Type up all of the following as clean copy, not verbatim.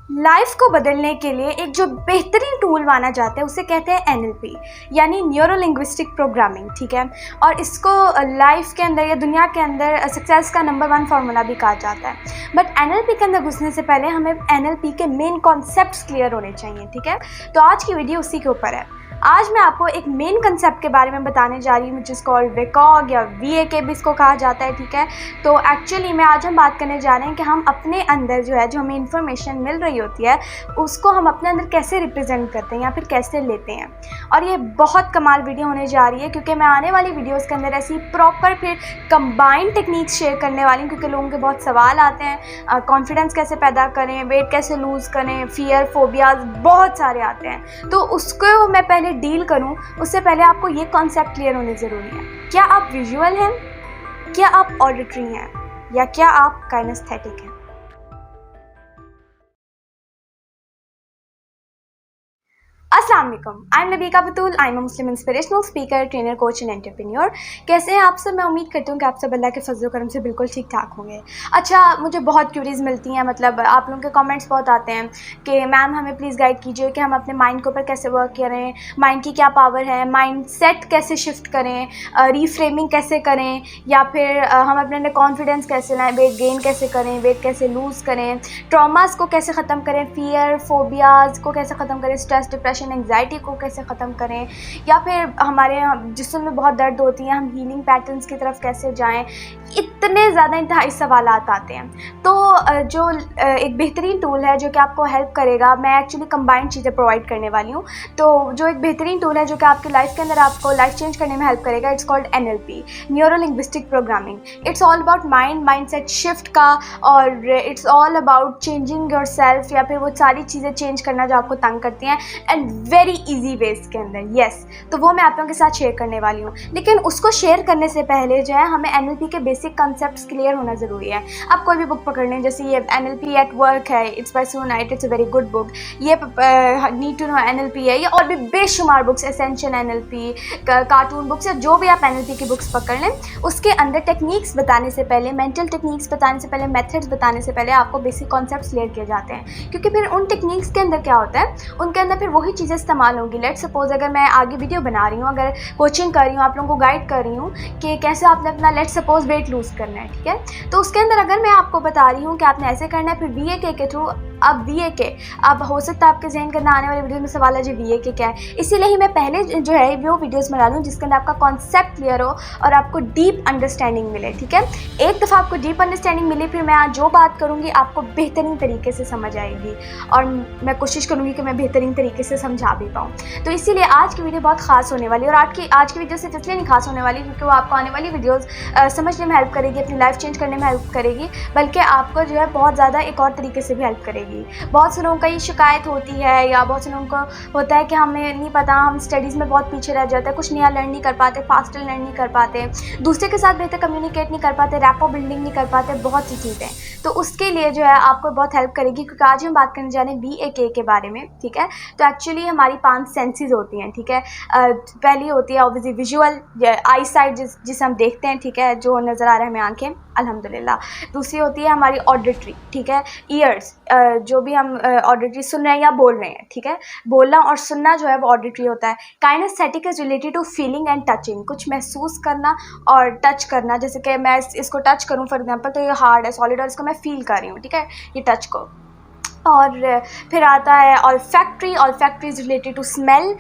Life को बदलने के लिए एक जो बेहतरीन टूल माना जाता है उसे कहते हैं NLP, यानी न्यूरो लिंग्विस्टिक प्रोग्रामिंग। ठीक है, और इसको लाइफ के अंदर या दुनिया के अंदर सक्सेस का नंबर 1 फार्मूला भी कहा जाता है। बट NLP के अंदर घुसने से पहले हमें NLP के मेन कॉन्सेप्ट्स क्लियर होने चाहिए। ठीक है, तो आज की वीडियो उसी के ऊपर है। आज मैं आपको एक मेन कंसेप्ट के बारे में बताने जा रही हूँ जिसको WCOG या VAK भी इसको कहा जाता है। ठीक है, तो एक्चुअली में आज हम बात करने जा रहे हैं कि हम अपने अंदर जो है, जो हमें इंफॉर्मेशन मिल रही होती है उसको हम अपने अंदर कैसे रिप्रेजेंट करते हैं या फिर कैसे लेते हैं। और ये बहुत कमाल वीडियो होने जा रही है क्योंकि मैं आने वाली वीडियोज़ के अंदर ऐसी प्रॉपर फिर कंबाइंड टेक्निक्स शेयर करने वाली हूँ, क्योंकि लोगों के बहुत सवाल आते हैं, कॉन्फिडेंस कैसे पैदा करें, वेट कैसे लूज़ करें, फियर, फोबियाज बहुत सारे आते हैं। तो उसको मैं पहले डील करूं उससे पहले आपको ये कॉन्सेप्ट क्लियर होने ज़रूरी है। क्या आप विजुअल हैं, क्या आप ऑडिटरी हैं, या क्या आप काइनेस्थेटिक हैं? अस्सलाम वालेकुम, I am Nabika Batool, I am a Muslim inspirational speaker, trainer, coach and entrepreneur. कैसे हैं आप सब? मैं उम्मीद करती हूँ कि आप सब अल्लाह के फजल करम से बिल्कुल ठीक ठाक होंगे। अच्छा, मुझे बहुत क्यूरीज मिलती हैं, मतलब आप लोगों के कमेंट्स बहुत आते हैं कि मैम हमें प्लीज़ गाइड कीजिए कि हम अपने माइंड के ऊपर कैसे वर्क करें, माइंड की क्या पावर है, माइंड सेट कैसे शिफ्ट करें, रीफ्रेमिंग कैसे करें, या फिर हम अपने अंदर कॉन्फिडेंस कैसे लाएँ, वेट गेन कैसे करें, वेट कैसे लूज़ करें, ट्रॉमास को कैसे ख़त्म करें, फियर, फोबियाज़ को कैसे ख़त्म करें, स्ट्रेस, डिप्रेशन, एंग्जाइटी को कैसे ख़त्म करें, या फिर हमारे जिस्म में बहुत दर्द होती है, हम हीलिंग पैटर्न्स की तरफ कैसे जाएं। इतने ज़्यादा इंतहाई सवालात आते हैं। तो जो एक बेहतरीन टूल है जो कि आपको हेल्प करेगा, मैं एक्चुअली कंबाइंड चीज़ें प्रोवाइड करने वाली हूँ। तो जो एक बेहतरीन टूल है जो कि आपकी लाइफ के अंदर आपको लाइफ चेंज करने में हेल्प करेगा, it's called NLP, neuro linguistic programming. It's all about mindset shift का, और it's all about changing your self, या फिर वो सारी चीज़ें चेंज करना जो आपको तंग करती हैं, एंड वेरी इजी वेज के अंदर। यस, तो वो मैं आप लोगों के साथ शेयर करने वाली हूँ। लेकिन उसको शेयर करने से पहले जो है हमें NLP के बेसिक कॉन्सेप्ट्स क्लियर होना ज़रूरी है। आप कोई भी बुक पकड़ लें, जैसे ये NLP एट वर्क है, it's by Sue Knight, it's a very good book. ये नीड टू नो NLP है, ये और भी बेशुमार books, essential NLP, cartoon books, या जो भी आप NLP की बुक्स पकड़ लें, उसके अंदर टेक्निक्स बताने से पहले, मेंटल टेक्निक्स बताने से पहले, मेथड्स बताने से पहले आपको बेसिक कॉन्सेप्ट्स क्लियर किए जाते हैं। क्योंकि फिर उन टेक्निक्स के अंदर क्या होता है, उनके अंदर फिर वही चीज़ें इस्तेमाल होंगी। लेट सपोज अगर मैं आगे वीडियो बना रही हूँ, अगर कोचिंग कर रही हूँ, आप लोगों को गाइड कर रही हूँ कि कैसे आपने अपना लेट सपोज वेट लूज़ करना है, ठीक है, तो उसके अंदर अगर मैं आपको बता रही हूँ कि आपने ऐसे करना है, फिर VAK के थ्रू, अब VAK, अब हो सकता है आपके जहन के अंदर आने वाले वीडियो में सवाल है जी VAK क्या है, इसीलिए ही मैं पहले जो है वो वीडियोस बना लूँ जिसके अंदर आपका कॉन्सेप्ट क्लियर हो और आपको डीप अंडरस्टैंडिंग मिले। ठीक है, एक दफ़ा आपको डीप अंडरस्टैंडिंग मिली, फिर मैं आज जो बात करूँगी आपको बेहतरीन तरीके से समझ आएगी, और मैं कोशिश करूँगी कि मैं बेहतरीन तरीके से समझा भी पाऊँ। तो इसीलिए आज की वीडियो बहुत खास होने वाली है, और आज की वीडियो सिर्फ इसलिए नहीं खास होने वाली क्योंकि वो आपको आने वाली वीडियोस समझने में हेल्प करेगी, अपनी लाइफ चेंज करने में हेल्प करेगी, बल्कि आपको जो है बहुत ज़्यादा एक और तरीके से भी हेल्प करेगी। बहुत से लोगों का ये शिकायत होती है, या बहुत से लोगों को होता है कि हमें नहीं पता, हम स्टडीज़ में बहुत पीछे रह जाते हैं, कुछ नया लर्न नहीं कर पाते, फास्टर लर्न नहीं कर पाते, दूसरे के साथ बेहतर कम्युनिकेट नहीं कर पाते, रैपो बिल्डिंग नहीं कर पाते, बहुत सी चीज़ें। तो उसके लिए जो है आपको बहुत हेल्प करेगी, क्योंकि आज हम बात करने जा रहे हैं VAK के बारे में। ठीक है, तो एक्चुअली हमारी 5 सेंसेस होती हैं। ठीक है, पहली होती है ऑब्वियसली विजुअल, आई साइट जिसे हम देखते हैं, ठीक है, जो नज़र आ रहा है हमें, आंखें, अल्हम्दुलिल्लाह। दूसरी होती है हमारी ऑडिटरी, ठीक है, ईयर्स, जो भी हम ऑडिटरी सुन रहे हैं या बोल रहे हैं, ठीक है, बोलना और सुनना जो है वो ऑडिटरी होता है। Kinaesthetic is related to feeling and touching, कुछ महसूस करना और टच करना, जैसे कि मैं इसको टच करूँ फॉर एग्जांपल, तो ये हार्ड है, सॉलिड, और इसको मैं फील कर रही हूँ, ठीक है, ये टच को। और फिर आता है olfactory is related to smell,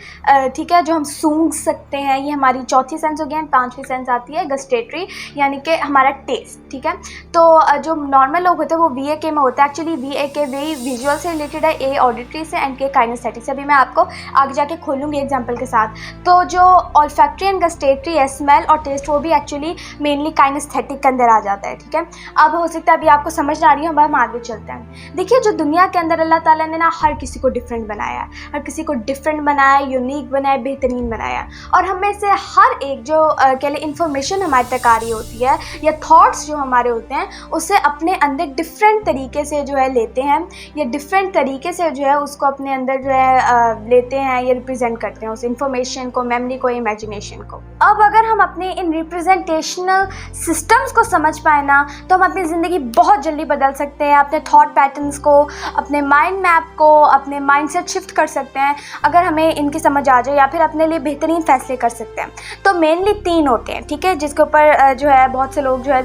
ठीक है, जो हम सूंघ सकते हैं, ये हमारी चौथी सेंस हो गई। 5वीं सेंस आती है गस्टेटरी, यानी कि हमारा टेस्ट। ठीक है, तो जो नॉर्मल लोग होते हैं वो VAK में होता है। एक्चुअली VAK भी विजुअल से रिलेटेड है, A ऑडिटरी से, एंड K काइनेस्थेटिक से। अभी मैं आपको आगे जाके खोलूँगी एग्जाम्पल के साथ। तो जो ऑल्फैक्ट्री एंड गस्टेटरी है, स्मेल और टेस्ट, वो भी एक्चुअली मेनली काइनेस्थेटिक के अंदर आ जाता है। ठीक है, अब हो सकता है अभी आपको समझ आ रही है, हम आगे चलते हैं। देखिए, जो दुनिया के अंदर अल्लाह ताला ने ना हर किसी को डिफरेंट बनाया है, हर किसी को डिफरेंट बनाया, यूनिक बनाया, बेहतरीन बनाया, और हमें से हर एक जो कह लें इंफॉर्मेशन हमारे तक आ रही होती है, या थॉट्स जो हमारे होते हैं, उसे अपने अंदर डिफरेंट तरीके से जो है लेते हैं, या डिफरेंट तरीके से जो है उसको अपने अंदर जो है लेते हैं, या रिप्रेजेंट करते हैं उस इंफॉर्मेशन को, मेमोरी को, इमेजिनेशन को। अब अगर हम अपने इन रिप्रेजेंटेशनल सिस्टम्स को समझ पाए ना, तो हम अपनी ज़िंदगी बहुत जल्दी बदल सकते हैं, अपने थॉट पैटर्न्स को अपने माइंड मैप को, अपने माइंडसेट शिफ्ट कर सकते हैं अगर हमें इनकी समझ आ जाए, या फिर अपने लिए बेहतरीन फ़ैसले कर सकते हैं। तो मेनली 3 होते हैं, ठीक है, जिसके ऊपर जो है बहुत से लोग जो है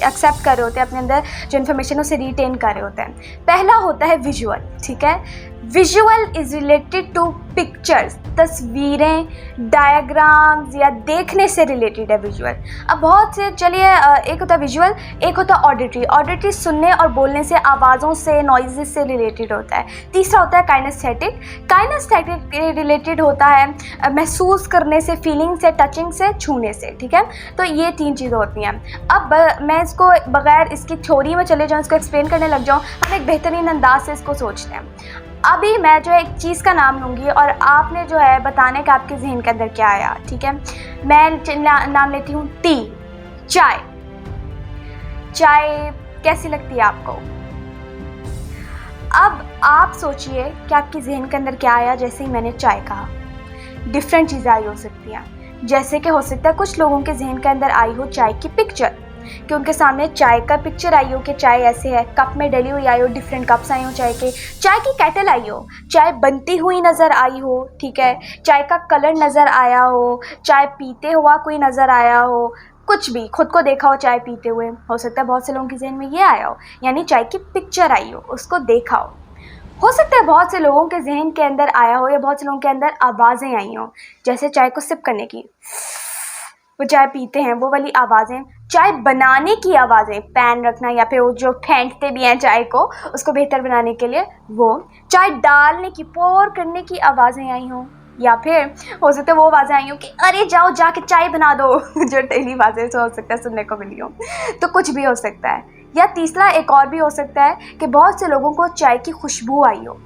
एक्सेप्ट कर रहे होते हैं, अपने अंदर जो इन्फॉर्मेशन उसे रिटेन कर रहे होते हैं। पहला होता है विजुअल, ठीक है। Visual is related to pictures, तस्वीरें, डायग्राम्स या देखने से रिलेटेड है विजुअल। अब बहुत से, चलिए एक होता है विजुअल, एक होता है ऑडिटरी। ऑडिटरी सुनने और बोलने से, आवाज़ों से, नॉइजेस से रिलेटेड होता है। तीसरा होता है काइनेस्थेटिक। काइनेस्थेटिक रिलेटेड होता है महसूस करने से, फीलिंग से, टचिंग से, छूने से, ठीक है। तो ये 3 चीज़ें होती हैं। अब मैं इसको बगैर इसकी थ्योरी में चले जाऊँ, इसको एक्सप्लेन करने लग जाऊँ, हम एक बेहतरीन अंदाज से इसको सोचते हैं। अभी मैं जो है एक चीज़ का नाम लूँगी और आपने जो है बताने का आपके जहन के अंदर क्या आया, ठीक है। मैं नाम लेती हूँ टी, चाय। चाय कैसी लगती है आपको? अब आप सोचिए कि आपके जहन के अंदर क्या आया जैसे ही मैंने चाय कहा। डिफरेंट चीज़ें आई हो सकती हैं, जैसे कि हो सकता है कुछ लोगों के जहन के अंदर आई हो चाय की पिक्चर, कि उनके सामने चाय का पिक्चर आई हो कि चाय ऐसे है, कप में डली हुई आई हो, डिफरेंट कप्स आई हो चाय के, चाय की केटल आई हो, चाय बनती हुई नज़र आई हो, ठीक है, चाय का कलर नज़र आया हो, चाय पीते हुआ कोई नज़र आया हो, कुछ भी, खुद को देखा हो चाय पीते हुए, हो सकता है बहुत से लोगों के जहन में ये आया हो, यानी चाय की पिक्चर आई हो, उसको देखा हो सकता है बहुत से लोगों के जहन के अंदर आया हो, या बहुत से लोगों के अंदर आवाज़ें आई हों, जैसे चाय को सिप करने की, वो चाय पीते हैं वो वाली आवाज़ें, चाय बनाने की आवाज़ें, पैन रखना या फिर वो जो फेंटते भी हैं चाय को उसको बेहतर बनाने के लिए, वो चाय डालने की, पोर करने की आवाज़ें आई हों, या फिर हो सकता है वो आवाज़ें आई हों कि अरे जाओ जाके चाय बना दो जो डेली आवाज़ें से हो सकता है सुनने को मिली हो। तो कुछ भी हो सकता है। या तीसरा एक और भी हो सकता है कि बहुत से लोगों को चाय की खुशबू आई हो।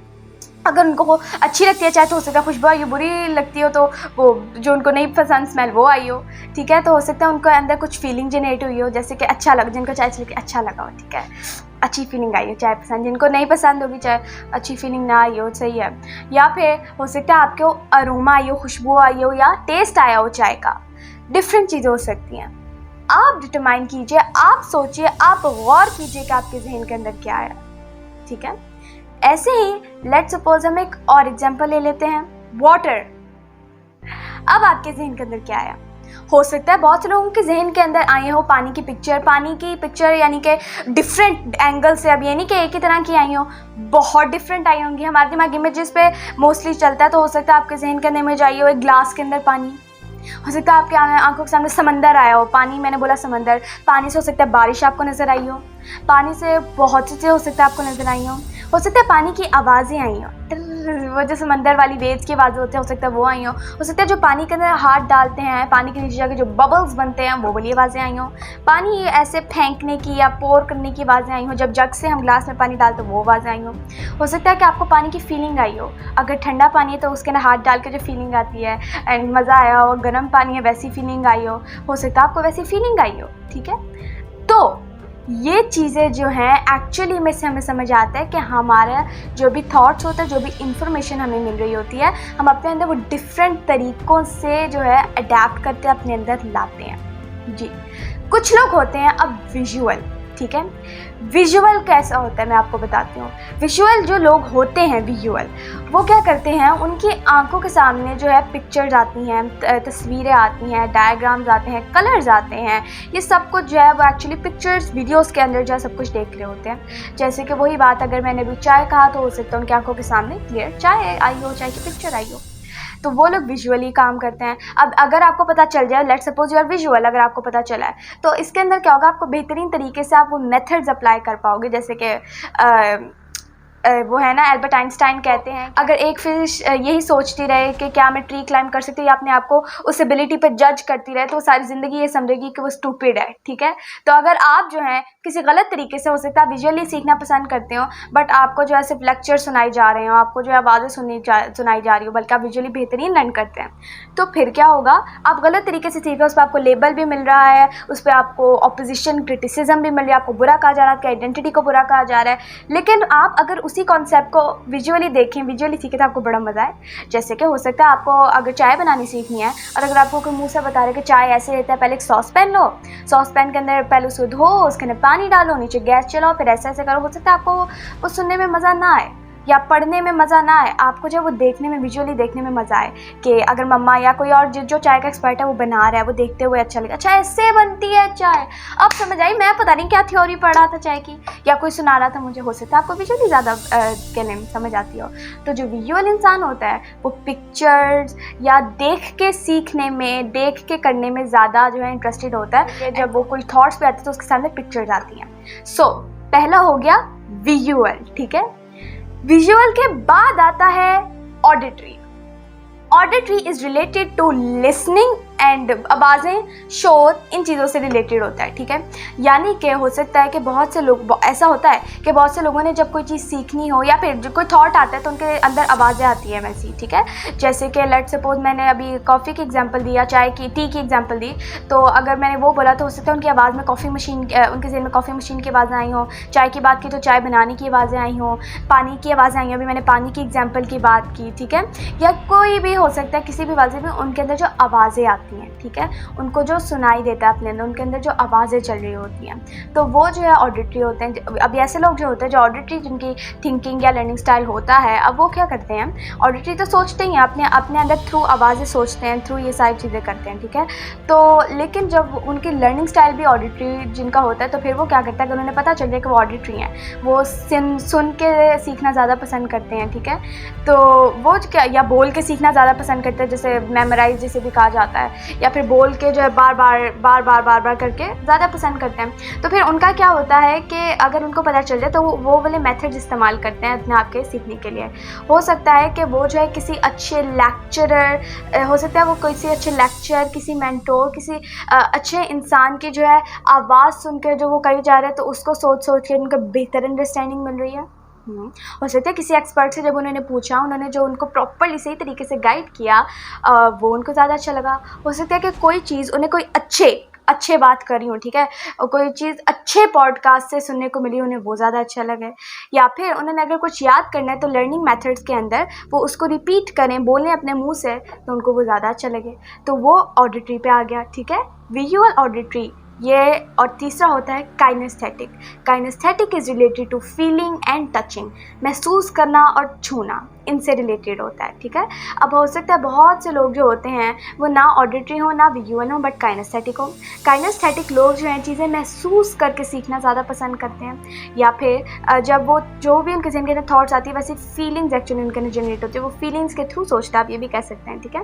अगर उनको वो अच्छी लगती है चाय तो हो सकता है खुशबू आई हो, बुरी लगती हो तो वो जो उनको नहीं पसंद स्मेल वो आई हो, ठीक है। तो हो सकता है उनको अंदर कुछ फीलिंग जनरेट हुई हो, जैसे कि अच्छा लगा, जिनको चाय चल के अच्छा लगा हो, ठीक है, अच्छी फीलिंग आई हो चाय पसंद, जिनको नहीं पसंद होगी चाय, अच्छी फीलिंग ना आई हो, सही है। या फिर हो सकता है आपको अरोमा आई हो, खुशबू आई हो, या टेस्ट आया हो चाय का, डिफरेंट चीज़ें हो सकती हैं। आप डिटरमाइन कीजिए, आप सोचिए, आप गौर कीजिए कि आपके जहन के अंदर क्या आया, ठीक है। ऐसे ही लेट्स सपोज हम एक और एग्जांपल ले लेते हैं, वाटर। अब आपके जहन के अंदर क्या आया? हो सकता है बहुत से लोगों के जहन के अंदर आए हो पानी की पिक्चर यानी कि डिफरेंट एंगल से, अब ये नहीं कि एक ही तरह की आई हो, बहुत डिफरेंट आई होंगी। हमारे दिमाग इमेजेस पे मोस्टली चलता है, तो हो सकता है आपके जहन के अंदर इमेज आई हो एक ग्लास के अंदर पानी, हो सकता है आपके आंखों के सामने समंदर आया हो, पानी मैंने बोला समंदर, पानी से हो सकता है बारिश आपको नज़र आई हो, पानी से बहुत सी चीज़ें हो सकता है आपको नज़र आई हो सकता है पानी की आवाज़ें आई हो, वो जो समंदर वाली वेव्स की आवाज़ें होती हैं, हो सकता है वो आई हो सकता है जो पानी के अंदर हाथ डालते हैं, पानी के नीचे जाके जो बबल्स बनते हैं वो वाली आवाज़ें आई हो, पानी ऐसे फेंकने की या पोर करने की आवाज़ें आई हो, जब जग से हम ग्लास में पानी डालते वो आवाज़ें आई हो सकता है कि आपको पानी की फीलिंग आई हो, अगर ठंडा पानी है तो उसके अंदर हाथ डाल के जो फीलिंग आती है एंड मज़ा आया हो, गर्म पानी है वैसी फीलिंग आई हो सकता है आपको वैसी फीलिंग आई हो, ठीक है। तो ये चीज़ें जो हैं एक्चुअली में से हमें समझ आता है कि हमारा जो भी थॉट्स होता है, जो भी इंफॉर्मेशन हमें मिल रही होती है, हम अपने अंदर वो डिफरेंट तरीक़ों से जो है अडेप्ट करते हैं, अपने अंदर लाते हैं जी। कुछ लोग होते हैं अब विजुअल, ठीक है। विजुअल कैसा होता है मैं आपको बताती हूँ। विजुअल जो लोग होते हैं विजुअल, वो क्या करते हैं, उनकी आंखों के सामने जो है पिक्चर्स आती हैं, तस्वीरें आती हैं, डायग्राम्स आते हैं, कलर्स आते हैं, ये सब कुछ जो है वो एक्चुअली पिक्चर्स वीडियोस के अंदर जो है सब कुछ देख रहे होते हैं। जैसे कि वही बात, अगर मैंने अभी चाय कहा तो हो सकता है उनकी आंखों के सामने क्लियर चाय आई हो, चाय की पिक्चर आई हो, तो वो लोग विजुअली काम करते हैं। अब अगर आपको पता चल जाए, let's suppose you are visual, अगर आपको पता चला है तो इसके अंदर क्या होगा, आपको बेहतरीन तरीके से आप वो मेथड्स अप्लाई कर पाओगे। जैसे कि वो है ना, एल्बर्ट आइंस्टाइन कहते हैं अगर एक फिश यही सोचती रहे कि क्या मैं ट्री क्लाइंब कर सकती हूँ, या अपने आप को उस एबिलिटी पर जज करती रहे, तो वो सारी ज़िंदगी ये समझेगी कि वो स्टूपिड है, ठीक है। तो अगर आप जो है किसी गलत तरीके से, हो सकता है आप विजुअली सीखना पसंद करते हो बट आपको जो है सिर्फ लेक्चर सुनाई जा रहे हो, आपको जो है आवाज़ें सुनाई जा रही हो, बल्कि आप विजुअली बेहतरीन लर्न करते हैं, तो फिर क्या होगा, आप गलत तरीके से सीख रहे हो, उस पर आपको लेबल भी मिल रहा है, उस पर आपको ऑपोजिशन क्रिटिसिज्म भी मिल रहा है, आपको बुरा कहा जा रहा है, आपकी आइडेंटिटी को बुरा कहा जा रहा है। लेकिन आप अगर उसी कॉन्सेप्ट को विजुअली देखें, विजुअली सीखें तो आपको बड़ा मज़ा है। जैसे कि हो सकता है आपको अगर चाय बनानी सीखनी है और अगर आपको कोई मुँह से बता रहे कि चाय ऐसे रहता है, पहले एक सॉस पैन लो, सॉस पैन के अंदर पहले उसको धो, उसके अंदर पानी डालो, नीचे गैस चलाओ, फिर ऐसे ऐसे करो। हो सकता है आपको वो सुनने में मज़ा ना आए या पढ़ने में मज़ा ना आए, आपको जो वो देखने में, विजुअली देखने में मज़ा आए कि अगर मम्मा या कोई और जो चाय का एक्सपर्ट है वो बना रहा है, वो देखते हुए अच्छा लगे, अच्छा ऐसे बनती है चाय। अब समझ आई, मैं पता नहीं क्या थ्योरी पढ़ रहा था चाय की या कोई सुना रहा था मुझे। हो सकता है आपको विजुअली ज़्यादा कहने में समझ आती हो। तो जो विजुअल इंसान होता है वो पिक्चर्स या देख के सीखने में, देख के करने में ज़्यादा जो है इंटरेस्टेड होता है। जब वो कोई थॉट्स पे आते हैं तो उसके सामने पिक्चर्स आती हैं। सो पहला हो गया विजुअल, ठीक है। विजुअल के बाद आता है auditory. Auditory is related to listening and आवाज़ें, शोर, इन चीज़ों से रिलेटेड होता है, ठीक है। यानी कि हो सकता है कि बहुत से लोग, ऐसा होता है कि बहुत से लोगों ने जब कोई चीज़ सीखनी हो या फिर जो कोई थॉट आता है तो उनके अंदर आवाज़ें आती हैं वैसी, ठीक है। जैसे कि लेट्स सपोज मैंने अभी कॉफ़ी की एग्जांपल दी या चाय की, टी की एग्जांपल दी, तो अगर मैंने वो बोला तो हो सकता है उनकी आवाज़ में कॉफ़ी मशीन, उनके ज़हन में कॉफ़ी मशीन की आवाज़ें आई हों। चाय की बात की तो चाय बनाने की आवाज़ें आई हों, पानी की आवाज़ें आई हों, अभी मैंने पानी की एग्जाम्पल की बात की, ठीक है। या कोई भी हो सकता है, किसी भी आवाज़ें में उनके अंदर जो आवाज़ें आती हैं, ठीक है, उनको जो सुनाई देता है अपने अंदर, उनके अंदर जो आवाज़ें चल रही होती हैं, तो वो जो है ऑडिटरी होते हैं। अब ऐसे लोग जो होते हैं जो ऑडिटरी, जिनकी थिंकिंग या लर्निंग स्टाइल होता है, अब वो क्या करते हैं, ऑडिटरी तो सोचते ही हैं, अपने अंदर थ्रू आवाज़ें सोचते हैं, थ्रू ये सारी चीज़ें करते हैं, ठीक है। तो लेकिन जब उनकी लर्निंग स्टाइल भी ऑडिटरी जिनका होता है तो फिर वो क्या करता है, अगर उन्हें पता चल जाए कि वो ऑडिटरी हैं, वो सुन के सीखना ज़्यादा पसंद करते हैं, ठीक है। तो वो क्या, या बोल के सीखना ज़्यादा पसंद करते हैं, जैसे मेमोराइज जिसे भी कहा जाता है, या फिर बोल के जो है बार बार करके ज़्यादा पसंद करते हैं। तो फिर उनका क्या होता है कि अगर उनको पता चल जाए तो वो वाले मेथड्स इस्तेमाल करते हैं अपने आप के सीखने के लिए। हो सकता है कि वो जो है किसी अच्छे लेक्चरर, हो सकता है वो किसी अच्छे लेक्चर, किसी मेंटोर, किसी अच्छे इंसान की जो है आवाज़ सुन के जो वो करी जा रहे हैं तो उसको सोच के उनको बेहतर अंडरस्टैंडिंग मिल रही है। हो सकता है किसी एक्सपर्ट से जब उन्होंने पूछा, उन्होंने जो उनको प्रॉपरली सही तरीके से गाइड किया, वो उनको ज़्यादा अच्छा लगा। हो सकता है कि कोई चीज़ उन्हें कोई अच्छे बात कर रही हूँ, ठीक है, और कोई चीज़ अच्छे पॉडकास्ट से सुनने को मिली, उन्हें वो ज़्यादा अच्छा लगे। या फिर उन्होंने अगर कुछ याद करना है तो लर्निंग मेथड्स के अंदर वो उसको रिपीट करें, बोलें अपने मुंह से, तो उनको वो ज़्यादा अच्छा लगे। तो वो ऑडिटरी पे आ गया, ठीक है, विजुअल ऑडिटरी ये। और तीसरा होता है kinaesthetic. Kinaesthetic is related to feeling and touching, महसूस करना और छूना, इनसे रिलेटेड होता है, ठीक है। अब हो सकता है बहुत से लोग जो होते हैं वो ना ऑडिटरी हो ना विजुअल हो बट काइनेस्थेटिक हो। काइनेस्थेटिक लोग जो हैं चीज़ें महसूस करके सीखना ज़्यादा पसंद करते हैं, या फिर जब वो जो भी उनके ज़हन के अंदर थॉट्स आती है वैसे फीलिंग्स एक्चुअली उनके अंदर जनरेट होती है, वो फीलिंग्स के थ्रू सोचता है, आप ये भी कह सकते हैं, ठीक है।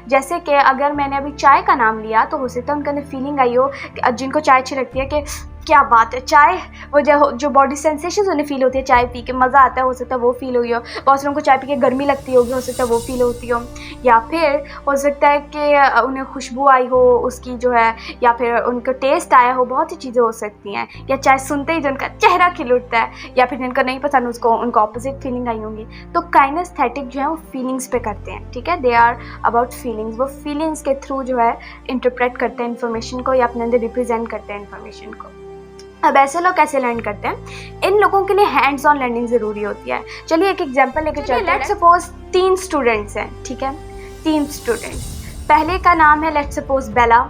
जैसे कि अगर मैंने अभी चाय का नाम लिया तो हो सकता है उनके अंदर फीलिंग आई हो, जिनको चाय अच्छी लगती है, कि क्या बात है चाय, वो जो बॉडी सेंसेशंस उन्हें फील होती है चाय पी के, मज़ा आता है, हो सकता है वो फील हुई हो। बहुत से लोगों को चाय पी के गर्मी लगती होगी, हो सकता है वो फील होती हो। या फिर हो सकता है कि उन्हें खुशबू आई हो उसकी जो है, या फिर उनको टेस्ट आया हो, बहुत सी चीज़ें हो सकती हैं। या चाय सुनते ही जो उनका चेहरा खिल उठता है, या फिर जिनका नहीं पसंद उनको ऑपोजिट फीलिंग आई होंगी। तो काइनेस्थेटिक जो है वो फीलिंग्स पे करते हैं, ठीक है, दे आर अबाउट फीलिंग्स। वो फीलिंग्स के थ्रू जो है इंटरप्रेट करते हैं इन्फॉर्मेशन को, या अपने अंदर रिप्रेजेंट करते हैं इन्फॉर्मेशन को। अब ऐसे लोग कैसे लर्न करते हैं, इन लोगों के लिए हैंड्स ऑन लर्निंग ज़रूरी होती है। चलिए एक एग्जांपल लेकर चलते हैं। लेट्स सपोज 3 स्टूडेंट्स हैं, ठीक है, 3 स्टूडेंट्स। पहले का नाम है लेट्स सपोज बेला,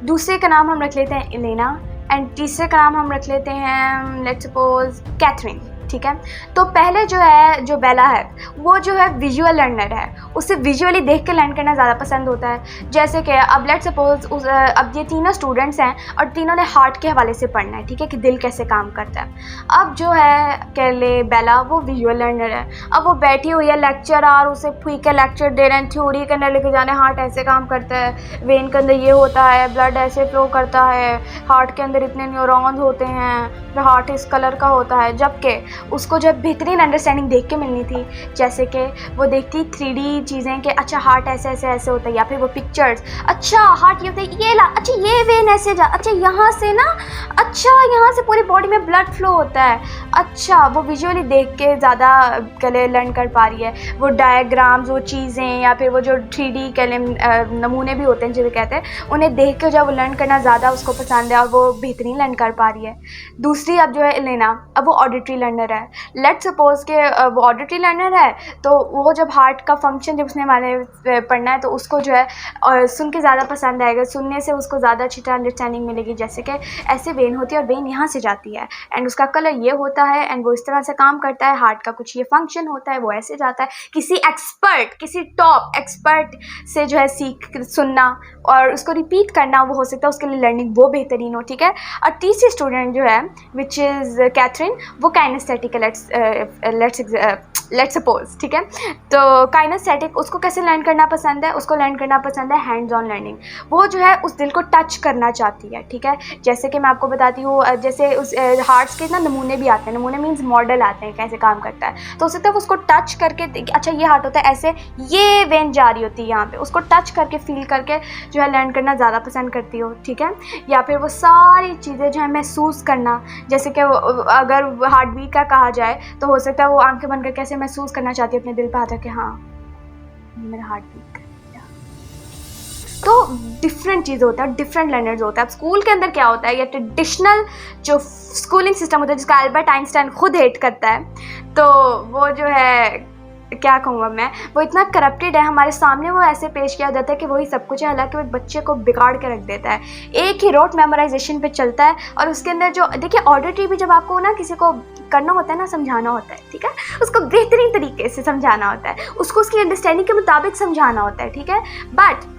दूसरे का नाम हम रख लेते हैं एलेना, एंड तीसरे का नाम हम रख लेते हैं लेट्स सपोज कैथरीन, ठीक है। तो पहले जो है, जो बेला है वो जो है विजुअल लर्नर है, उसे विजुअली देख के लर्न करना ज़्यादा पसंद होता है। जैसे कि अब लेट्स सपोज अब ये तीनों स्टूडेंट्स हैं और तीनों ने हार्ट के हवाले से पढ़ना है, ठीक है, कि दिल कैसे काम करता है। अब जो है कह ले बेला, वो विजुअल लर्नर है। अब वो बैठी हुई है, लेक्चरर उसे फुई के लेक्चर दे रहे हैं, थ्योरी के अंदर लेके जाने, हार्ट ऐसे काम करता है, वेन के अंदर ये होता है, ब्लड ऐसे फ्लो करता है, हार्ट के अंदर इतने न्यूरॉन्स होते हैं, हार्ट इस कलर का होता है। जबकि उसको जो बेहतरीन अंडरस्टैंडिंग देख के मिलनी थी, जैसे कि वो देखती 3D चीज़ें कि अच्छा हार्ट ऐसे ऐसे ऐसे होता है, या फिर वो पिक्चर्स, अच्छा हार्ट ये होता है, ये ला, अच्छा ये वेन ऐसे जा, अच्छा यहाँ से ना, अच्छा यहाँ से पूरी बॉडी में ब्लड फ्लो होता है, अच्छा वो विजुअली देख के ज़्यादा कले लर्न कर पा रही है। वो डायग्राम्स, वो चीज़ें, या फिर वो जो 3D कले नमूने भी होते हैं जिन्हें कहते हैं, उन्हें देख के जब वो लर्न करना ज़्यादा उसको पसंद है और वो बेहतरीन लर्न कर पा रही है। दूसरी अब जो है लेना, अब वो ऑडिटरी लर्नर है। लेट्स सपोज के वो ऑडिटरी लर्नर है, तो वो जब हार्ट का फंक्शन जब उसने हमारे पढ़ना है तो उसको जो है सुन के ज़्यादा पसंद आएगा, सुनने से उसको ज़्यादा अच्छी तरह अंडरस्टैंडिंग मिलेगी। जैसे कि ऐसे वेन होती है और वेन यहाँ से जाती है एंड उसका कलर ये होता है एंड वो इस तरह से काम करता है, हार्ट का कुछ ये फंक्शन होता है, वो ऐसे जाता है। किसी एक्सपर्ट, किसी टॉप एक्सपर्ट से जो है सीख सुनना और उसको रिपीट करना, वो हो सकता है उसके लिए लर्निंग वो बेहतरीन हो, ठीक है। और तीसरी स्टूडेंट जो है विच इज़ कैथरीन, वो काइनेस्थेटिक है, लेट्स सपोज, ठीक है। तो काइनेस्थेटिक, उसको कैसे लर्न करना पसंद है, उसको लर्न करना पसंद है हैंड्स ऑन लर्निंग। वो जो है उस दिल को टच करना चाहती है, ठीक है। जैसे कि मैं आपको बताती हूँ, जैसे उस हार्ट्स के ना नमूने भी आते हैं, नमूने मीन्स मॉडल आते हैं कैसे काम करता है, तो हो सकता है उसको टच करके अच्छा ये हार्ट होता है ऐसे, ये वेन जा रही होती है यहाँ पे, उसको टच करके फील करके जो है लर्न करना ज़्यादा पसंद करती हो, ठीक है। या फिर वो सारी चीज़ें जो है महसूस करना, जैसे कि अगर हार्ट बीट का कहा जाए तो हो सकता है वो आंखें बंद करके ऐसे महसूस करना चाहती है अपने दिल पे हाथ रख के, हाँ मेरा हार्ट बीट कर रहा है। तो डिफरेंट चीज़ें होता है, डिफरेंट लर्नर्स होता है। अब स्कूल के अंदर क्या होता है, या ट्रेडिशनल जो स्कूलिंग सिस्टम होता है जिसका अल्बर्ट आइंस्टाइन खुद हेट करता है, तो वो जो है क्या कहूँगा मैं, वो इतना करप्टेड है, हमारे सामने वो ऐसे पेश किया जाता है कि वही सब कुछ है, हालांकि वो एक बच्चे को बिगाड़ के रख देता है। एक ही रोट मेमोराइजेशन पे चलता है और उसके अंदर जो देखिए ऑडिटरी भी जब आपको ना किसी को करना होता है ना, समझाना होता है, ठीक है, उसको बेहतरीन तरीके से समझाना होता है, उसको उसकी अंडरस्टैंडिंग के मुताबिक समझाना होता है, ठीक है। बट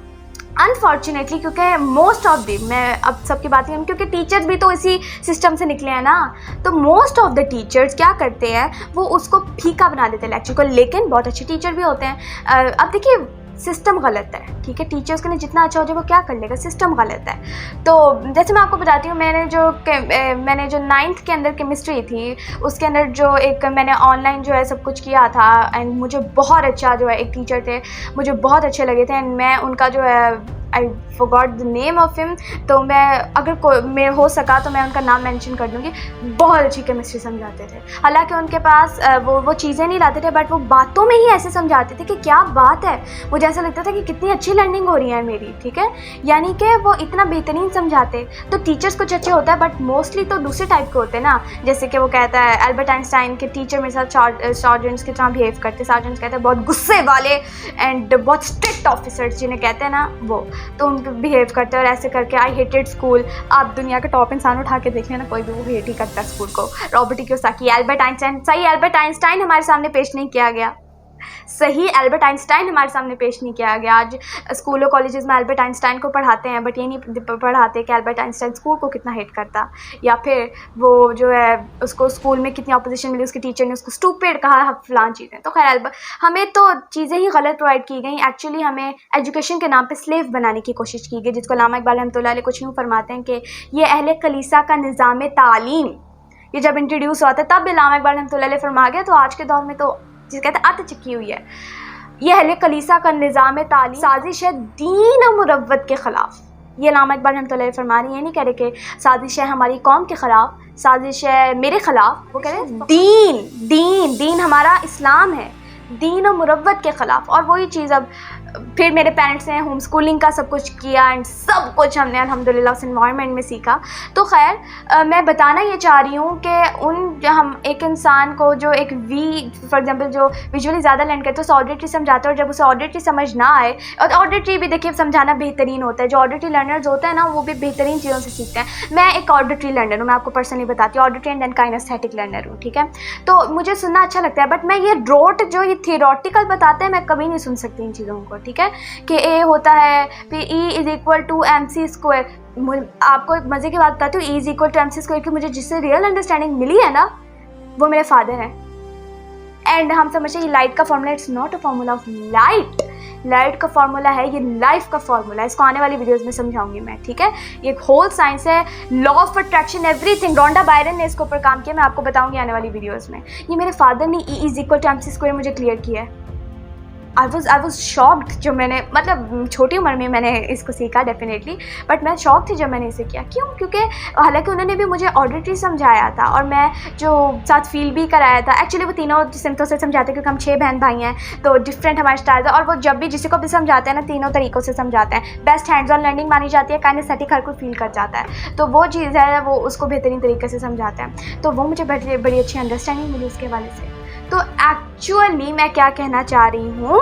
अनफॉर्चुनेटली क्योंकि मोस्ट ऑफ द, मैं अब सबकी बात करूँ क्योंकि टीचर्स भी तो इसी सिस्टम से निकले हैं ना, तो मोस्ट ऑफ द टीचर्स क्या करते हैं, वो उसको फीका बना देते हैं लेक्चर को। लेकिन बहुत अच्छे टीचर भी होते हैं। अब देखिए सिस्टम गलत है, ठीक है, टीचर्स के लिए जितना अच्छा हो जाए वो क्या कर लेगा, सिस्टम गलत है। तो जैसे मैं आपको बताती हूँ, मैंने जो 9th के अंदर केमिस्ट्री थी, उसके अंदर जो एक मैंने ऑनलाइन जो है सब कुछ किया था एंड मुझे बहुत अच्छा जो है एक टीचर थे, मुझे बहुत अच्छे लगे थे एंड मैं उनका जो है I forgot the name of him, तो मैं अगर मैं हो सका तो मैं उनका नाम मेंशन कर दूँगी। बहुत अच्छी केमिस्ट्री समझाते थे, हालांकि उनके पास वो चीज़ें नहीं लाते थे, बट वो बातों में ही ऐसे समझाते थे कि क्या बात है, मुझे ऐसा लगता था कि कितनी अच्छी लर्निंग हो रही है मेरी, ठीक है। यानी कि वो इतना बेहतरीन समझाते। तो टीचर्स कुछ अच्छे होता है, बट मोस्टली तो दूसरे टाइप के होते हैं ना, जैसे कि वो कहता है अल्बर्ट आइंस्टाइन के टीचर मेरे साथ स्टूडेंट्स की तरह बिहेव करते, स्टूडेंट्स कहते हैं बहुत गुस्से वाले एंड बहुत स्ट्रिक्ट ऑफिसर्स जिन्हें कहते हैं ना वो, तो उनको बिहेव करते हैं और ऐसे करके आई हेटेड स्कूल। आप दुनिया के टॉप इंसान उठा के देख लेना, कोई भी वो हेट ही करता है स्कूल को। रॉबर्ट कियोसाकी, अल्बर्ट आइंस्टाइन, सही अल्बर्ट आइंस्टाइन हमारे सामने पेश नहीं किया गया, सही अल्बर्ट आइंस्टाइन हमारे सामने पेश नहीं किया गया। आज स्कूलों कॉलेजेस में अल्बर्ट आइंस्टाइन को पढ़ाते हैं, बट ये नहीं पढ़ाते कि अल्बर्ट आइंस्टाइन स्कूल को कितना हेट करता, या फिर वो जो है उसको स्कूल में कितनी अपोजिशन मिली, उसके टीचर ने उसको स्टूपिड कहा, फलां चीज़ें। तो खैर हमें तो चीज़ें ही गलत प्रोवाइड की गई। एक्चुअली हमें एजुकेशन के नाम पर स्लेव बनाने की कोशिश की गई, जिसको अल्लामा इकबाल रहमतुल्लाह अलैह कुछ यूँ फरमाते हैं कि ये अहले कलीसा का निज़ाम तालीम, ये जब इंट्रोड्यूस हुआ था तब अल्लामा इकबाल रहमतुल्लाह अलैह फरमा गया। तो आज के दौर में तो जिसे कहते हैं अत चिकी हुई है। यह अहले कलीसा का निज़ाम तालीम साजिश है दीन और मुरव्वत के ख़िलाफ़। ये अल्लामा इकबाल रहमतुल्लाह फरमा रही है, नहीं कह रहे कि साजिश है हमारी कौम के ख़िलाफ़, साजिश है मेरे ख़िलाफ़, वो कह रहे हैं दीन दीन दीन हमारा इस्लाम है, दीन और मुरव्वत के ख़िलाफ़। और वही चीज़ अब फिर मेरे पेरेंट्स ने होम स्कूलिंग का सब कुछ किया एंड सब कुछ हमने अल्हम्दुलिल्लाह उस इन्वायरमेंट में सीखा। तो खैर मैं बताना ये चाह रही हूँ कि हम एक इंसान को जो एक फॉर एग्जांपल जो विजुअली ज़्यादा लर्न करते हैं उसे ऑडिटरी समझाते हैं, और जब उसे ऑडिटरी समझ ना आए, और ऑडिटरी भी देखिए समझाना बेहतरीन होता है, जो ऑडिटरी लर्नर्स होते हैं ना वो भी बेहतरीन चीज़ों से सीखते हैं। मैं एक ऑडिटरी लर्नर हूँ, मैं आपको पर्सनली बताती हूँ, ऑडिटरी एंड काइनेस्थेटिक लर्नर हूँ, ठीक है। तो मुझे सुनना अच्छा लगता है, बट मैं ये ये थियोरेटिकल बताते हैं मैं कभी नहीं सुन सकती इन चीज़ों को, ठीक है, कि ए होता है फिर E=mc²। आपको एक मज़े की बात बताती हूँ, E=mc² की मुझे जिससे रियल अंडरस्टैंडिंग मिली है ना वो मेरे फादर हैं। एंड हम समझते हैं लाइट का formula, it's not a formula of light, light का फार्मूला है ये लाइफ का फार्मूला है। इसको आने वाली वीडियोस में समझाऊंगी मैं, ठीक है। ये एक होल साइंस है, law of attraction everything. Rhonda Byrne ने इसके ऊपर काम किया, मैं आपको बताऊंगी आने वाली वीडियोस में। ये मेरे फादर ने E=mc² मुझे क्लियर किया है। आई वॉज शॉक्ड जब मैंने, मतलब छोटी उम्र में मैंने इसको सीखा डेफिनेटली, बट मैं शॉक थी जब मैंने इसे किया। क्यों? क्योंकि हालांकि उन्होंने भी मुझे ऑडिटरी समझाया था और मैं जो साथ फील भी कराया था। एक्चुअली वो तीनों सिमतों से समझाते हैं क्योंकि हम 6 बहन भाई हैं, तो डिफरेंट हमारे स्टाइल है। और वो जब भी जिसी को भी समझाते हैं ना, तीनों तरीक़ों से समझाते हैं। बेस्ट हैंड्स ऑन लर्निंग मानी जाती है, काइनेस्थेटिक हर कोई फील कर जाता है, तो वो चीज़ है वो उसको बेहतरीन तरीके से समझाते हैं। तो वो मुझे बड़ी अच्छी अंडरस्टैंडिंग मिली उसके हवाले से। तो एक्चुअली मैं क्या कहना चाह रही हूँ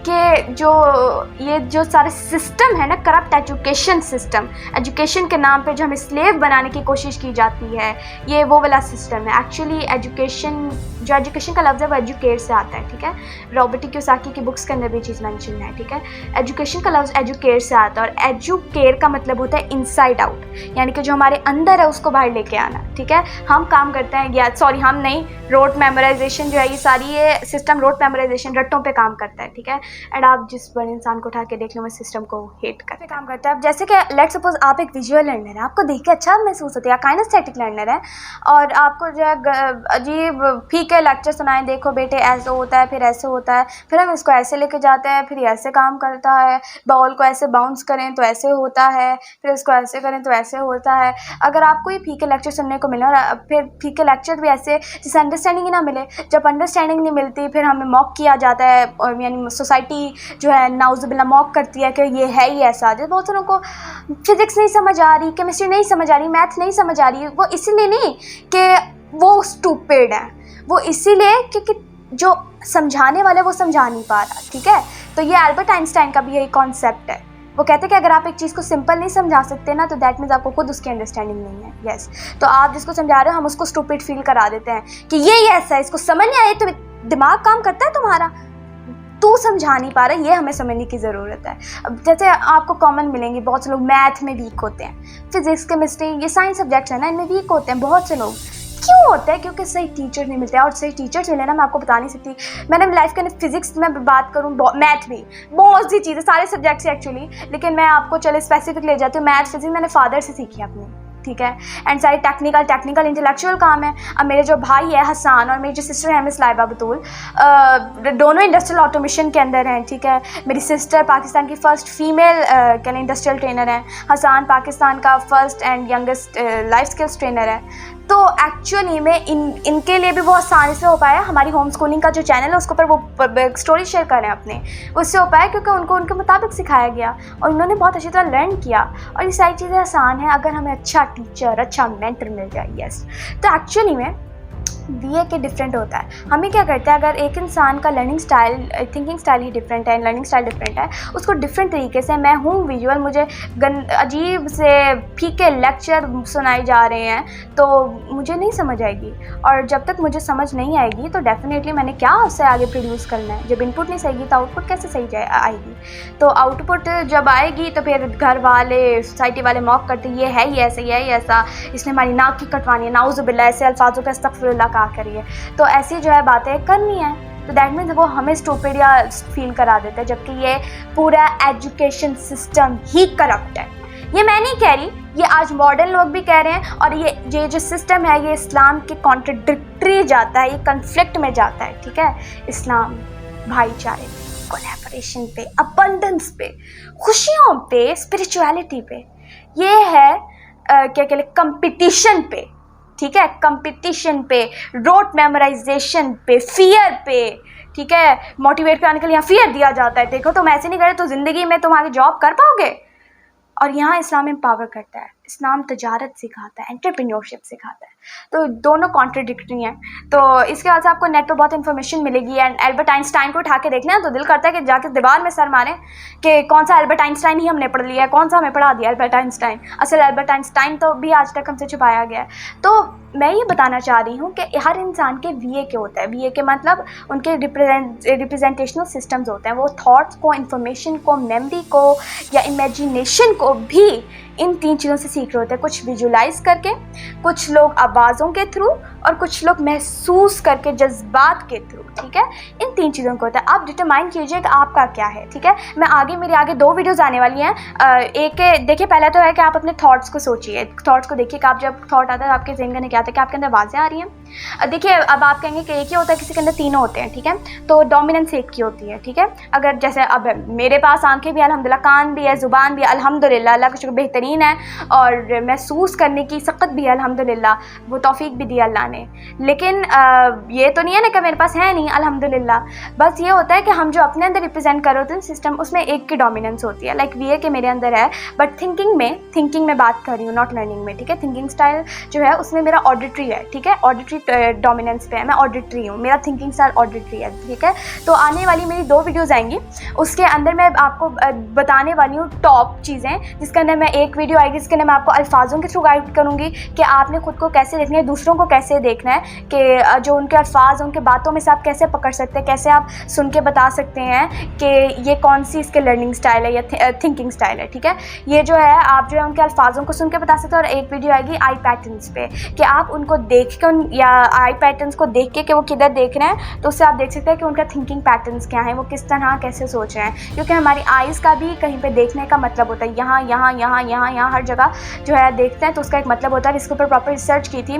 कि जो सारे सिस्टम है ना, करप्ट एजुकेशन सिस्टम, एजुकेशन के नाम पे जो हमें स्लेव बनाने की कोशिश की जाती है, ये वो वाला सिस्टम है। एक्चुअली एजुकेशन का लफ्ज़ है वो एजुकेट से आता है, ठीक है। रॉबर्ट कियोसाकी की बुक्स के अंदर भी चीज़ मेंशन है, ठीक है। एजुकेशन का लफ्ज़ एजुकेट से आता है और एजुकेट का मतलब होता है इनसाइड आउट, यानी कि जो हमारे अंदर है उसको बाहर लेके आना, ठीक है। हम काम करते हैं हम नहीं, रोट मेमोराइजेशन जो है ये सिस्टम रोट मेमोराइजेशन रट्टों पे काम करता है, ठीक है। एंड आप जिस बड़े इंसान को उठा के देख लो, मैं सिस्टम को हेट करते काम करता है। अब जैसे कि लेट्स सपोज आप एक विजुअल लर्नर है, आपको देख के अच्छा महसूस होता है, काइनेस्थेटिक लर्नर है और आपको जो है अजीब फीके लेक्चर सुनाएं, देखो बेटे ऐसे होता है, फिर ऐसे होता है, फिर हम इसको ऐसे लेके जाते हैं, फिर ऐसे काम करता है, बॉल को ऐसे बाउंस करें तो ऐसे होता है, फिर इसको ऐसे करें तो ऐसे होता है। अगर आपको ये फीके लेक्चर सुनने को मिले और फिर फीके लेक्चर भी ऐसे जिससे अंडरस्टैंडिंग ही ना मिले, जब अंडरस्टैंडिंग नहीं मिलती फिर हमें मॉक किया जाता है, यानी सोसाइटी जो है नाउजुबिल्ला मॉक करती है कि ये है ही ऐसा। जैसे बहुत सारों को फिजिक्स नहीं समझ आ रही, केमिस्ट्री नहीं समझ आ रही, मैथ नहीं समझ आ रही, वो इसीलिए नहीं कि वो स्टूपिड है, वो इसीलिए क्योंकि जो समझाने वाले वो समझा नहीं पा रहा, ठीक है। तो ये एल्बर्ट आइंस्टाइन का भी यही कॉन्सेप्ट है। वो कहते हैं कि अगर आप एक चीज़ को सिंपल नहीं समझा सकते ना, तो दैट मीन्स आपको खुद उसकी अंडरस्टैंडिंग नहीं है। यस, तो आप जिसको समझा रहे हो हम उसको स्टूपिड फील करा देते हैं कि ये ऐसा है, इसको समझ नहीं आया, तो दिमाग काम करता है तुम्हारा, तू समझा नहीं पा रहा, ये हमें समझने की ज़रूरत है। अब जैसे आपको कॉमन मिलेंगे, बहुत से लोग मैथ में वीक होते हैं, फिजिक्स केमिस्ट्री ये साइंस सब्जेक्ट्स है ना, इनमें वीक होते हैं बहुत से लोग। क्यों होता है? क्योंकि सही टीचर नहीं मिलते, और सही टीचर्स मिले ना, मैं आपको बता नहीं सकती। मैंने लाइफ के फिजिक्स में बात करूँ, मैथ भी, बहुत सी चीज़ें, सारे सब्जेक्ट्स एक्चुअली, लेकिन मैं आपको चले स्पेसिफिक ले जाती हूँ। मैथ फिजिक्स मैंने फादर से सीखी अपनी, ठीक है। एंड सारी टेक्निकल इंटेलेक्चुअल काम है। अब मेरे जो भाई है हसान और मेरी जो सिस्टर है मिस लाइबा बतूल, दोनों इंडस्ट्रियल ऑटोमेशन के अंदर हैं, ठीक है। मेरी सिस्टर पाकिस्तान की फ़र्स्ट फीमेल इंडस्ट्रियल ट्रेनर है, हसान पाकिस्तान का first and youngest life skills trainer है। तो एक्चुअली में इनके लिए भी वो आसानी से हो पाया। हमारी होम स्कूलिंग का जो चैनल है उसके ऊपर वो स्टोरी शेयर कर रहे हैं अपने, उससे हो पाया क्योंकि उनको उनके मुताबिक सिखाया गया और उन्होंने बहुत अच्छी तरह लर्न किया। और ये सारी चीज़ें आसान है अगर हमें अच्छा टीचर, अच्छा मेंटर मिल जाए। यस, तो एक्चुअली में बीए के डिफरेंट होता है। हमें क्या करता है, अगर एक इंसान का लर्निंग स्टाइल, थिंकिंग स्टाइल ही डिफरेंट है, लर्निंग स्टाइल डिफरेंट है, उसको डिफरेंट तरीके से, मैं हूँ विजुअल, मुझे अजीब से फीके लेक्चर सुनाए जा रहे हैं तो मुझे नहीं समझ आएगी। और जब तक मुझे समझ नहीं आएगी तो डेफिनेटली मैंने क्या उससे आगे प्रोड्यूस करना है। जब इनपुट नहीं सही तो आउटपुट कैसे सही आएगी? तो आउटपुट जब आएगी तो फिर घर वाले, सोसाइटी वाले मॉक करते, ये है ही ऐसा, ये है ही ऐसा, इसने हमारी नाक की कटवानी है, नाउजुबिल्लाह, ऐसे अल्फाजों का अस्तगफिरुल्लाह कहा करिए। तो ऐसी जो है बातें करनी है, तो दैट मीन्स वो हमें स्टूपिड या फील करा देता है, जबकि ये पूरा एजुकेशन सिस्टम ही करप्ट है। ये मैं नहीं कह रही, ये आज मॉडर्न लोग भी कह रहे हैं। और ये जो सिस्टम है ये इस्लाम के कॉन्ट्रडिक्टरी जाता है, ये कन्फ्लिक्ट में जाता है, ठीक है। इस्लाम भाईचारे पे, कोलैबोरेशन पे, अबंडेंस पे, खुशियों पे, स्पिरिचुअलिटी पे, ये है क्या कहते हैं, कंपटीशन पे, ठीक है, कंपटीशन पे, रोट मेमोराइजेशन पे, फियर पे, ठीक है। मोटिवेट कराने के लिए यहाँ फियर दिया जाता है, देखो तुम ऐसे नहीं करे तो ज़िंदगी में तुम आगे जॉब कर पाओगे। और यहाँ इस्लाम एम्पावर करता है, इस्लाम तजारत सिखाता है, एंटरप्रेन्योरशिप सिखाता है। तो दोनों कॉन्ट्रडिक्टरी हैं। तो इसके बाद से आपको नेट पर बहुत इन्फॉर्मेशन मिलेगी। एंड एल्बर्ट आइंस्टाइन को उठा के देख लें तो दिल करता है कि जाके दीवार में सर मारें कि कौन सा एल्बर्ट आइंस्टाइन ही हमने पढ़ लिया है, कौन सा हमें पढ़ा दिया एल्बर्ट आइंस्टाइन। असल एल्बर्ट आइंस्टाइन तो भी आज तक हमसे छुपाया गया है। तो मैं ये बताना चाह रही हूँ कि हर इंसान के वीए के होता है। वीए के मतलब उनके रिप्रेजेंटेशनल सिस्टम्स होते हैं। वो थॉट्स को, इंफॉर्मेशन को, मेमोरी को या इमेजिनेशन को भी इन 3 चीज़ों से सीख रहे होते हैं। कुछ विजुलाइज करके, कुछ लोग आवाज़ों के थ्रू, और कुछ लोग महसूस करके जज्बात के थ्रू, ठीक है। इन 3 चीज़ों को होता है। आप डिटरमाइन कीजिए कि आपका क्या है, ठीक है। मेरे आगे 2 वीडियोज़ आने वाली हैं। एक देखिए, पहला तो है कि आप अपने थॉट्स को सोचिए, थॉट्स को देखिए कि आप जब थॉट आता है आपके ज़हन में क्या आता है कि आपके अंदर आवाज़ें आ रही हैं। देखिए, अब आप कहेंगे कि एक ही होता है, किसी के अंदर तीनों होते हैं, ठीक है। तो डोमिनेंस एक की होती है, ठीक है। अगर जैसे अब मेरे पास आंखें भी अल्हम्दुलिल्लाह, कान भी है, ज़ुबान भी अल्हम्दुलिल्लाह, अल्लाह का शुक्र बेहतरीन है, और महसूस करने की सकत भी है अल्हम्दुलिल्लाह, वो तौफीक भी दी अल्लाह ने। लेकिन ये तो नहीं है ना कि मेरे पास है नहीं, अल्हम्दुलिल्लाह। बस ये होता है कि हम जो अपने अंदर रिप्रेजेंट कर होते हैं सिस्टम, उसमें एक की डोमिनेंस होती है। लाइक ये कि मेरे अंदर है, बट थिंकिंग में बात कर रही हूँ, नॉट लर्निंग में, ठीक है। थिंकिंग स्टाइल जो है उसमें मेरा ऑडिटरी है, ठीक है। ऑडिटरी डोमिनेंस पे है, मैं ऑडिटरी हूँ, मेरा थिंकिंग स्टाइल ऑडिटरी है, ठीक है। तो आने वाली मेरी 2 वीडियोज़ आएंगी, उसके अंदर मैं आपको बताने वाली हूँ टॉप चीज़ें, जिसके अंदर मैं एक वीडियो आएगी जिसके अंदर मैं आपको अल्फाजों के थ्रू गाइड करूँगी कि आपने खुद को कैसे देखना है, दूसरों को कैसे देखना है, कि जो उनके अल्फाज, उनके बातों में से आप कैसे पकड़ सकते हैं, कैसे आप सुन के बता सकते हैं कि ये कौन सी इसके लर्निंग स्टाइल है या थिंकिंग स्टाइल है, ठीक है। ये जो है, आप जो है उनके अल्फाजों को सुन के बता सकते हैं। और एक वीडियो आएगी आई पैटर्न्स पे, कि आप उनको देख के या आई पैटर्न्स को देख के कि वो किधर देख रहे हैं, तो उससे आप देख सकते हैं कि उनका थिंकिंग पैटर्न्स क्या है, वो किस तरह कैसे सोच रहे हैं। क्योंकि हमारी आइज़ का भी कहीं पे देखने का मतलब होता है, यहाँ यहाँ यहाँ यहाँ यहाँ हर जगह जो है देखते हैं, तो उसका एक मतलब होता है। इसके ऊपर प्रॉपर रिसर्च की थी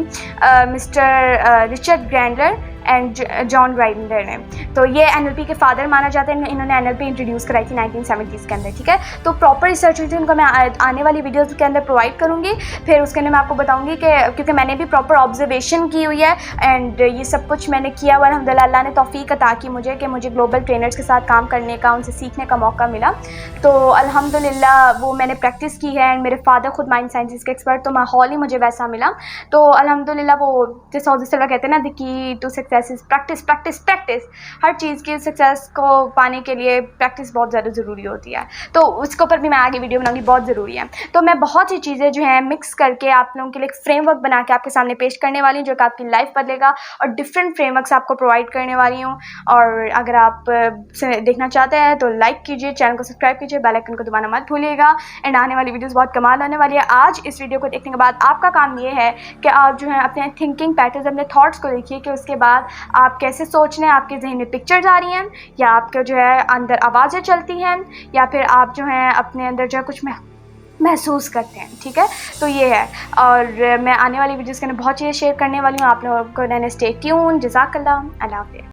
mister Richard Grandler and John Grinder ने। तो ये NLP के फादर माना जाता है, इन्होंने NLP इंट्रोड्यूस कराई थी 1970s के अंदर, ठीक है। तो प्रॉपर रिसर्च हुई थी, उनको मैं आने वाली वीडियोज़ के अंदर प्रोवाइड करूँगी। फिर उसके अंदर मैं आपको बताऊँगी कि क्योंकि मैंने भी प्रॉपर ऑब्जर्वेशन की हुई है, एंड ये सब कुछ मैंने किया हुआ है अल्हम्दुलिल्लाह। अल्लाह ने तौफीक अता की मुझे कि मुझे ग्लोबल ट्रेनर्स के साथ काम करने का, उनसे सीखने का मौका मिला। तो अल्हम्दुलिल्लाह वो मैंने प्रैक्टिस की है, एंड मेरे फादर खुद माइंड साइंसिस के एक्सपर्ट, तो माहौल ही मुझे वैसा मिला। तो अल्हम्दुलिल्लाह वो जिस कहते हैं ना, the key to success is practice practice practice. हर चीज़ की सक्सेस को पाने के लिए प्रैक्टिस बहुत ज़्यादा ज़रूरी होती है। तो उसके ऊपर भी मैं आगे वीडियो बनाऊंगी, बहुत ज़रूरी है। तो मैं बहुत सी चीज़ें जो हैं मिक्स करके आप लोगों के लिए एक फ्रेमवर्क बना के आपके सामने पेश करने वाली हूँ, जो कि आपकी लाइफ बदलेगा, और डिफरेंट फ्रेमवर्क्स आपको प्रोवाइड करने वाली हूँ। और अगर आप देखना चाहते हैं तो लाइक कीजिए, चैनल को सब्सक्राइब कीजिए, बेल आइकन को दबाना मत भूलिएगा। एंड आने वाली वीडियोज़ बहुत कमाल होने वाली है। आज इस वीडियो को देखने के बाद आपका काम ये है कि आप जो है अपने थिंकिंग पैटर्न, अपने थॉट्स को देखिए कि उसके बाद आप कैसे सोच रहे हैं, आपके जहन में पिक्चर्स आ रही हैं, या आपके जो है अंदर आवाज़ें चलती हैं, या फिर आप जो है अपने अंदर जो है कुछ महसूस करते हैं, ठीक है। तो ये है, और मैं आने वाली वीडियोज़ के अंदर बहुत चीज़ें शेयर करने वाली हूँ। आप लोगों को स्टे ट्यून। जज़ाकल्लाह, अल्लाह हाफ़िज़।